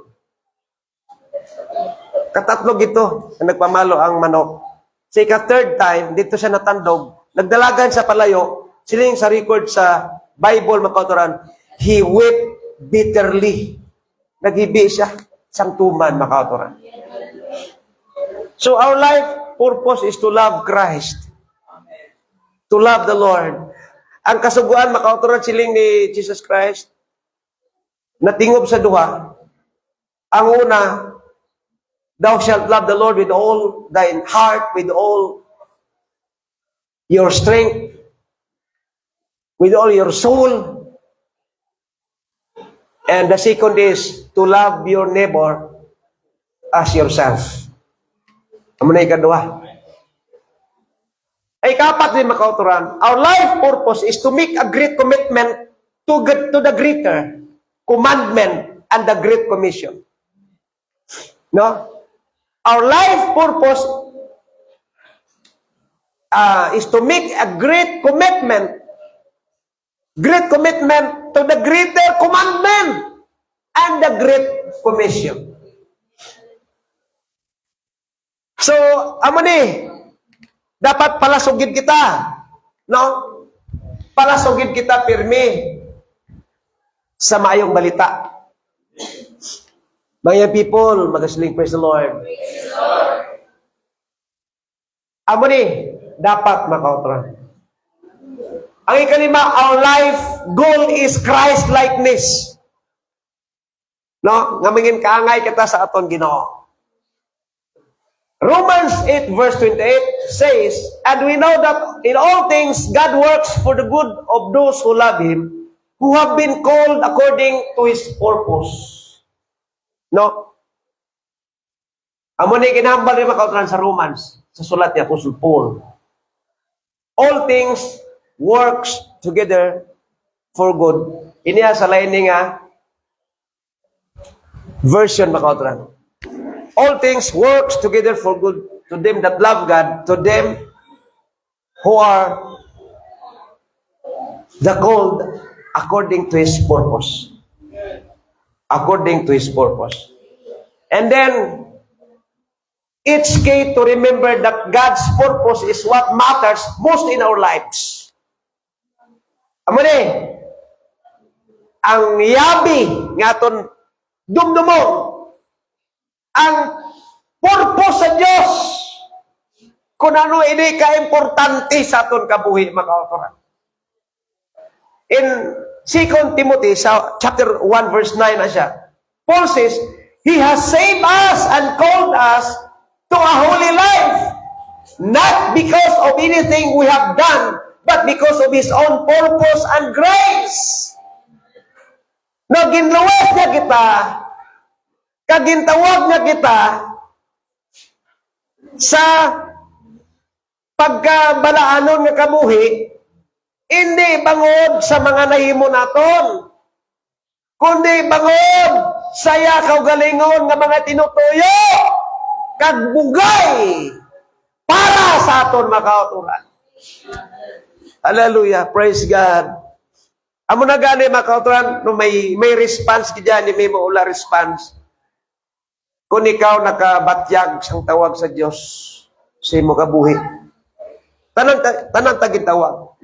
Katatlo gito, na nagpamalo ang manok. Sa third time, dito siya natandog, nagdalagan sa palayo, siling sa record sa Bible, makauturan, he wept bitterly. Naghibi siya, sangtuman, makauturan. So our life purpose is to love Christ. To love the Lord. Ang kasuguan, makauturan siling ni Jesus Christ, natingob sa duha. Ang una, thou shalt love the Lord with all thine heart, with all your strength, with all your soul. And the second is to love your neighbor as yourself. Amo na ikaduha. Ay kapat din makauturan. Our life purpose is to make a great commitment to the greater commandment and the Great Commission. No? Our life purpose is to make a great commitment to the greater commandment and the Great Commission. So, amo ni, dapat palasugid kita. No? Palasugid kita pirmi sa maayong balita. Mga people, magasling, praise the Lord. Amo ni, dapat makauturan. Ang ikalima, our life goal is Christ-likeness. No? Ngamingin kaangay kita sa aton Ginoo. Romans 8 verse 28 says, and we know that in all things God works for the good of those who love Him, who have been called according to His purpose. No? Amo ni ginambal rin makauturan sa Romans, sa sulat ni Apostle Paul. All things works together for good. Iniya sa lain nga version makauturan. All things works together for good to them that love God, to them who are the called according to His purpose. according to His purpose. And then, it's key to remember that God's purpose is what matters most in our lives. Amo ni, ang yabi nga aton dumdumon, ang purpose sa Diyos, kung ano ini ka-importante sa aton kabuhi, mga kautoran. In 2 Timothy, sa chapter 1, verse 9 na siya, Paul says, He has saved us and called us to a holy life, not because of anything we have done, but because of His own purpose and grace. No, ginluwas niya kita, kagintawag niya kita sa pagkabalaanon nga kabuhi, hindi bangod sa mga nahimo naton, kundi bangod sa yakaw galingon nga mga tinutuyo, kagbugay para sa aton makauturan. Hallelujah, praise God. Amo na gani makauturan, no may response kidyan, may maula response. Kung ikaw nakabatyag sang tawag sa Dios sa imo kabuhi. Tanan tagitawag.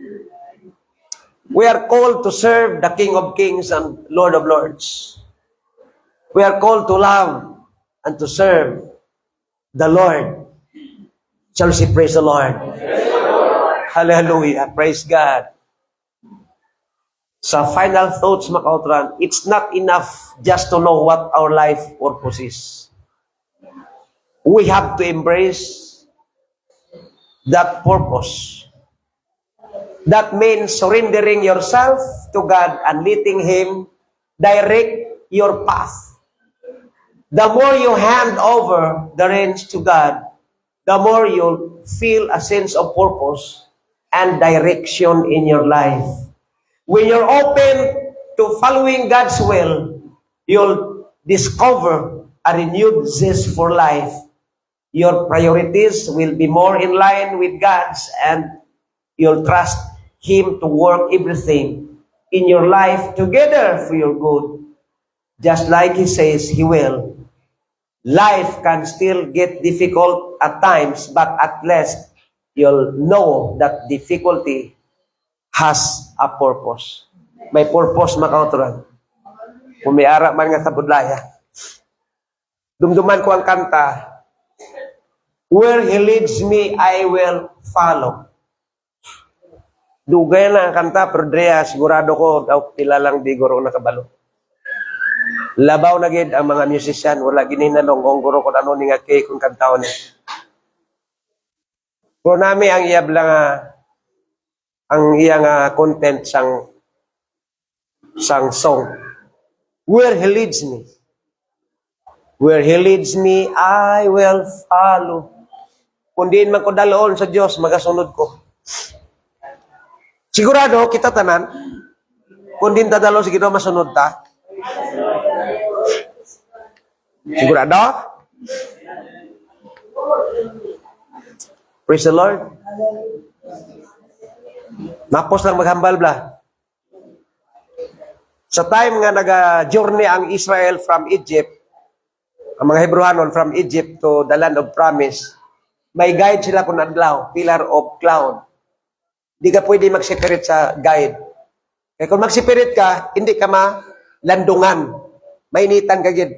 We are called to serve the King of Kings and Lord of Lords. We are called to love and to serve the Lord. Shall we say, praise the Lord? Praise the Lord. Hallelujah. Praise God. Sa final thoughts, mga kautran, it's not enough just to know what our life purpose is. We have to embrace that purpose. That means surrendering yourself to God and letting Him direct your path. The more you hand over the reins to God, the more you'll feel a sense of purpose and direction in your life. When you're open to following God's will, you'll discover a renewed zest for life. Your priorities will be more in line with God's, and you'll trust Him to work everything in your life together for your good. Just like He says He will. Life can still get difficult at times, but at least you'll know that difficulty has a purpose. May purpose, makauturan. Kung may ara man nga sa budlaya. Dumduman ko ang kanta, Where He leads me, I will follow. Dugay na ang kanta, pero Drea, sigurado ko, daw kilalang di guro nakabalo. Labaw na gid ang mga musician, wala gininanong kung guro ko ano ni nga kay kung kantaon niya. Pero nami ang iyab lang ang iyang content sang song. Where He leads me. Where He leads me, I will follow. Kung diin man ko daloon sa Diyos, magasunod ko. Sigurado, kita tanan, kung din dadalo, siguro masunod ta. Sigurado? Praise the Lord. Napos lang maghambal bla. Sa time nga nag-journey ang Israel from Egypt, ang mga Hebrewanon from Egypt to the land of promise, may guide sila kung adlaw, pillar of cloud. Hindi ka pwede mag-separate sa guide. Kaya kung mag-separate ka, hindi ka malandungan. Mainitan ka gid.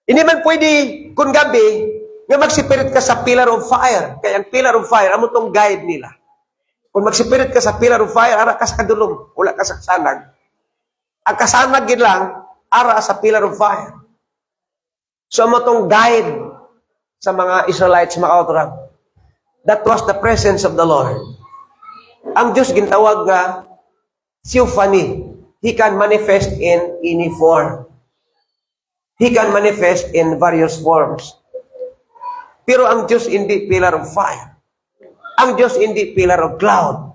Hindi man pwede, kung gabi, nga mag-separate ka sa pillar of fire. Kaya ang pillar of fire, amo tong guide nila. Kung mag-separate ka sa pillar of fire, ara ka sa kadulong, wala ka sa kasanag. Ang kasanag gid lang, ara sa pillar of fire. So amo tong guide sa mga Israelites, mga kauturan. That was the presence of the Lord. Ang Diyos gintawag nga theophany. He can manifest in any form. He can manifest in various forms. Pero ang Diyos hindi pillar of fire. Ang Diyos hindi pillar of cloud.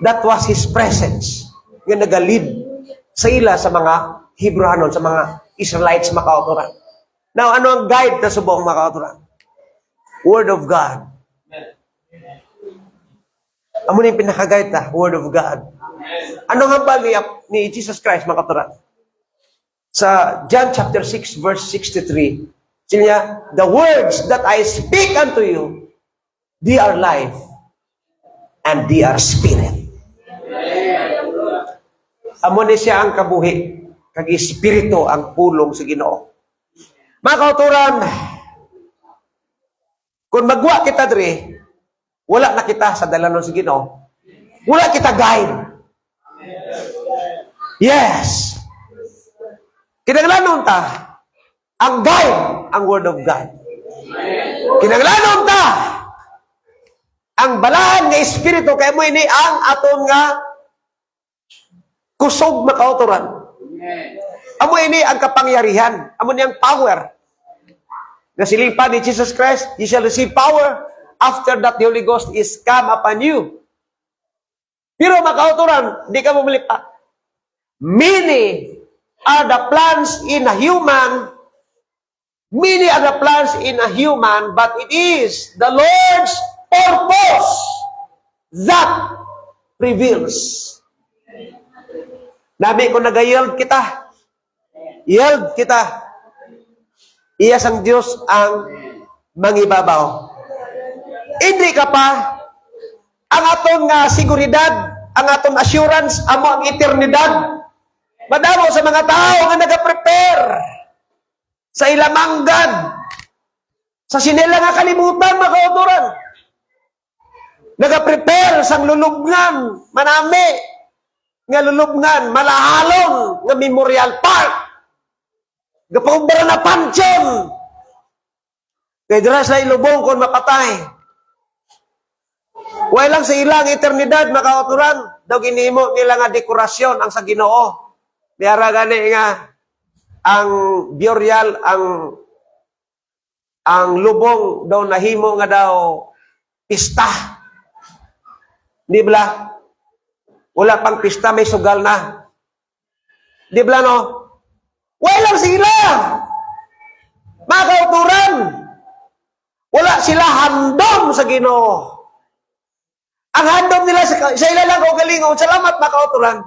That was His presence. Yung nagalid sa ila sa mga Hebrewanon, sa mga Israelites, mga kauturan. Now, ano ang guide na subong mga kauturan? Word of God. Amo na yung pinaka-guide na, Word of God. Ano nga ba ni Jesus Christ, mga kauturan? Sa John chapter 6, verse 63, sila niya, the words that I speak unto you, they are life, and they are spirit. Amo ni siya ang kabuhi, kag espiritu ang pulong sa Ginoo. Mga kauturan, kung magwa kita diri, wala na kita sa dalanon sa Ginoo. Wala kita guide. Yes. Kinanglanon ta, ang guide, ang Word of God. Kinanglanon ta, ang balahan nga espiritu, kaya mo ini ang aton nga kusog makauturan. Amo ini ang kapangyarihan. Amo ni ang power. Nasilipan ni Jesus Christ, you shall receive power after that the Holy Ghost is come upon you. Pero makauturan, di ka bumalipa. Many are the plans in a human, many are the plans in a human, but it is the Lord's purpose that prevails. Nabi ko nag-yield kita. Yield kita. Iyas ang Diyos ang mangibabaw. Hindi ka pa ang aton nga seguridad, ang aton assurance, amo ang eternidad. Madamo sa mga tao nga nag-prepare sa ilamanggad, sa sinila nga kalimutan, mga kauturan. Nag-prepare sa lulubngan, manami, nga lulubngan, malahalon, nga Memorial Park, gapaubara na pansyon. Kaya dira sa ilubong kung mapatay. Way lang sa ilang eternidad, makauturan, daw ginimo nila nga dekorasyon ang sa Ginoo. Diara gani nga, ang burial, ang lubong daw nahimo nga daw pista. Di ba? Wala pang pista, may sugal na. Di ba, no? Walang sila! Mga kauturan! Wala sila handom sa Ginoo. Ang handom nila sa ila lang o galingon. Salamat, mga kauturan.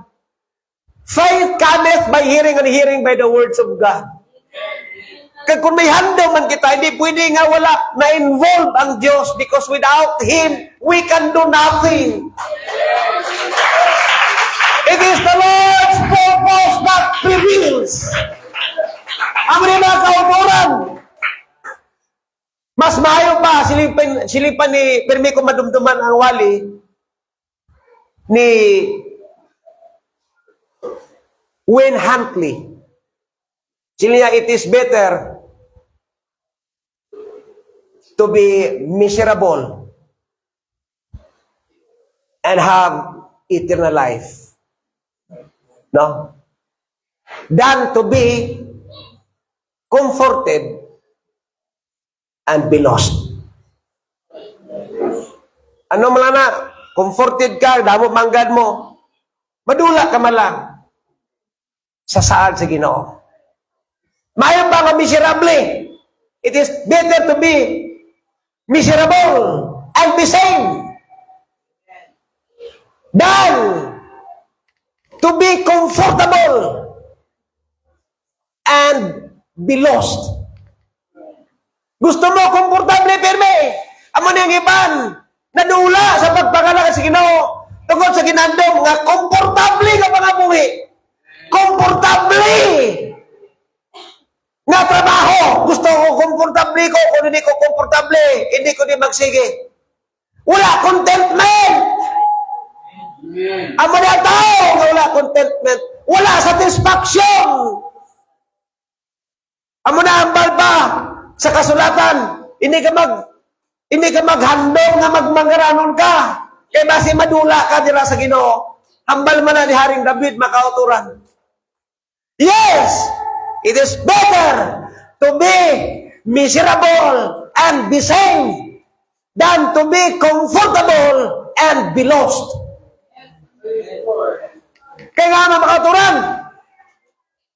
Faith cometh by hearing, and hearing by the words of God. Kaya kung may handom man kita, hindi pwede nga wala na-involve ang Diyos, because without Him, we can do nothing. It is the Lord's purpose that prevails. Ang mga kauturan, mas maayo pa, silipan ni, permi ko madumduman ang wali, ni Wayne Huntley. Sila, it is better to be miserable and have eternal life. No? Than to be comforted and be lost. Ano man na? Comforted ka, damo manggad mo. Madula ka man lang sa saad sa Ginoo. Mayo ba nga miserable? It is better to be miserable and be saved than to be comfortable and be lost. Gusto mo komportable, pirme? Amo niyang iban, nadula sa pagpangalaga sa Ginoo, tungkol sa ginandong, nga komportable ka mga buhi. Komportable nga trabaho. Gusto ko komportable ko, kung hindi ko komportable, hindi ko di magsige. Wala contentment. Amo na tao nga wala contentment. Wala satisfaction. Amo na ang balba sa kasulatan. Hindi ka maghandong nga magmangaranon ka. Kaya basi madula ka dira sa Ginoo. Hambal man na ni Haring David makauturan. Yes! It is better to be miserable and be saved than to be comfortable and be lost. Kaya nga mga makaturan,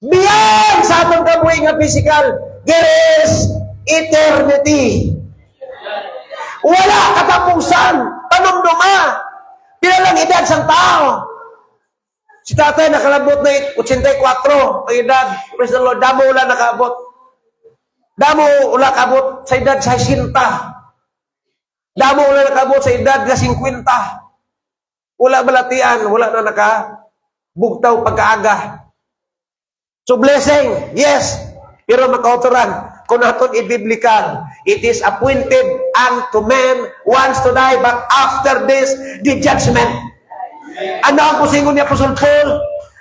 beyond sa atong kabuhi nga physical, there is eternity. Wala katapusan, panumduma, pinalang edad sang tao. Si tatay nakalabot na 84 ang edad. Praise the Lord. Damo wala nakaabot. Damo wala kabot sa edad sa 60. Damo wala nakaabot sa edad na 50. Wala balatian. Wala na nakabugtaw pagkaaga. So blessing, yes. Pero makauturan. Kung naton i-biblical, it is appointed unto men once to die, but after this, the judgment. Ano ang pusingon ni Apostle Paul?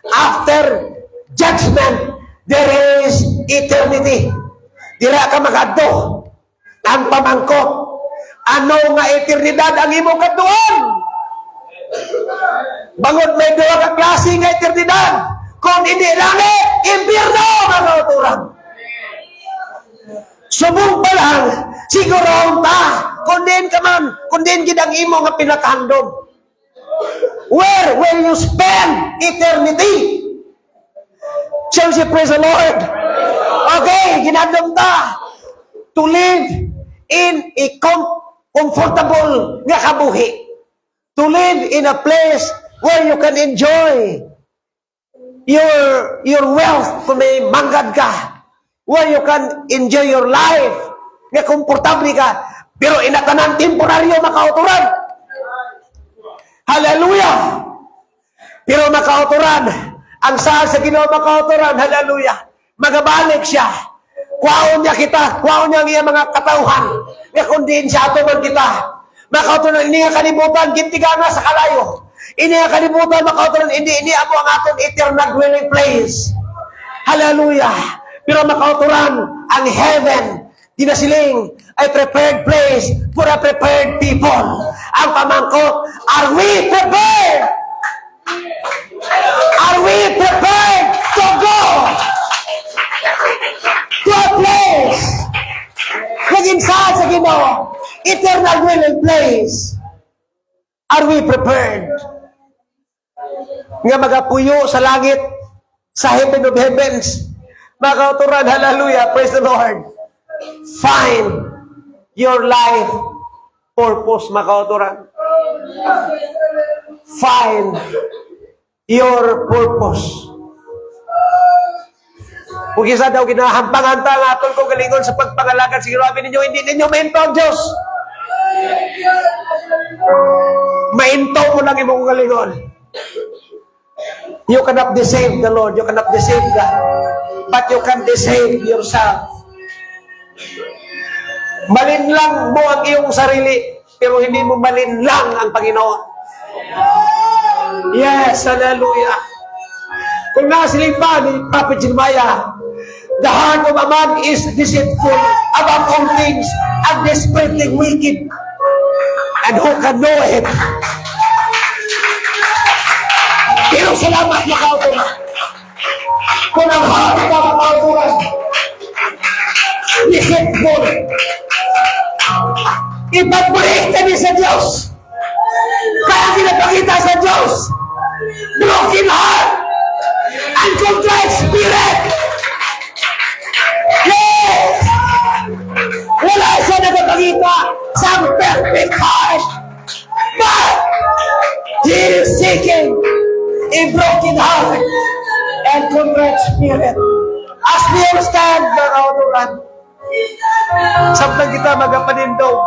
After judgment, there is eternity. Dira ka magadto. Ang pamangkot. Ano nga eternidad ang imong katuon? Bangod may duwa ka klase nga eternidad. Kung hindi langit, impyerno mga kauturan. Subong pa lang, siguro ta, kundin ka man, kundin gidang imo nga pinakandom. Where will you spend eternity? Shall we praise the Lord? Okay, ginandom ta to live in a comfortable nga kabuhi. To live in a place where you can enjoy your wealth kung may manggad ka. Where you can enjoy your life. Nga komportable ka. Pero inatanan temporaryo makauturan. Hallelujah! Pero makauturan, ang saan sa Ginoo makauturan, hallelujah, magabalik siya. Kuhaon niya kita, kuhaon niya ang iyang mga katauhan. Nga kundiin siya ato man kita. Makauturan, hindi nga kalibutan, gintigana sa kalayo. Hindi nga kalibutan, makauturan, hindi amo ang aton eternal dwelling place. Hallelujah! Pero makauturan, ang heaven, dinasiling, ay prepared place for a prepared people. Ang pamangkot, are we prepared? Are we prepared to go to a place naging saan sa Ginoo? Eternal dwelling place. Are we prepared? Nga magapuyo sa langit, sa heaven of heavens, mga kauturan, hallelujah, praise the Lord. Find your life purpose, mga kauturan. Find your purpose. Kung isa daw ginahampangan ta nga atong kong galingon sa pagpangalagan, sige rabi ninyo, hindi ninyo maintaw Diyos. Maintaw mo lang imong galingon. You cannot deceive the Lord. You cannot deceive God. But you can deceive yourself. Malinlang mo ang iyong sarili, pero hindi mo malinlang ang Panginoon. Yes, hallelujah. Kung nasiling pa ni Prophet Jeremiah, the heart of a man is deceitful above all things and desperately wicked. And who can know it? Pero salamat makauturan. Kung ang heart na makauturan, deceitful, ipag-break kami sa Diyos. Kaya pinapakita sa Diyos, broken heart and contrite spirit. Yes! Wala siya nagpapakita sa perfect heart, but he is seeking a broken heart and contrite spirit. As we all stand, mga kauturan, sabtang kita magapanindog,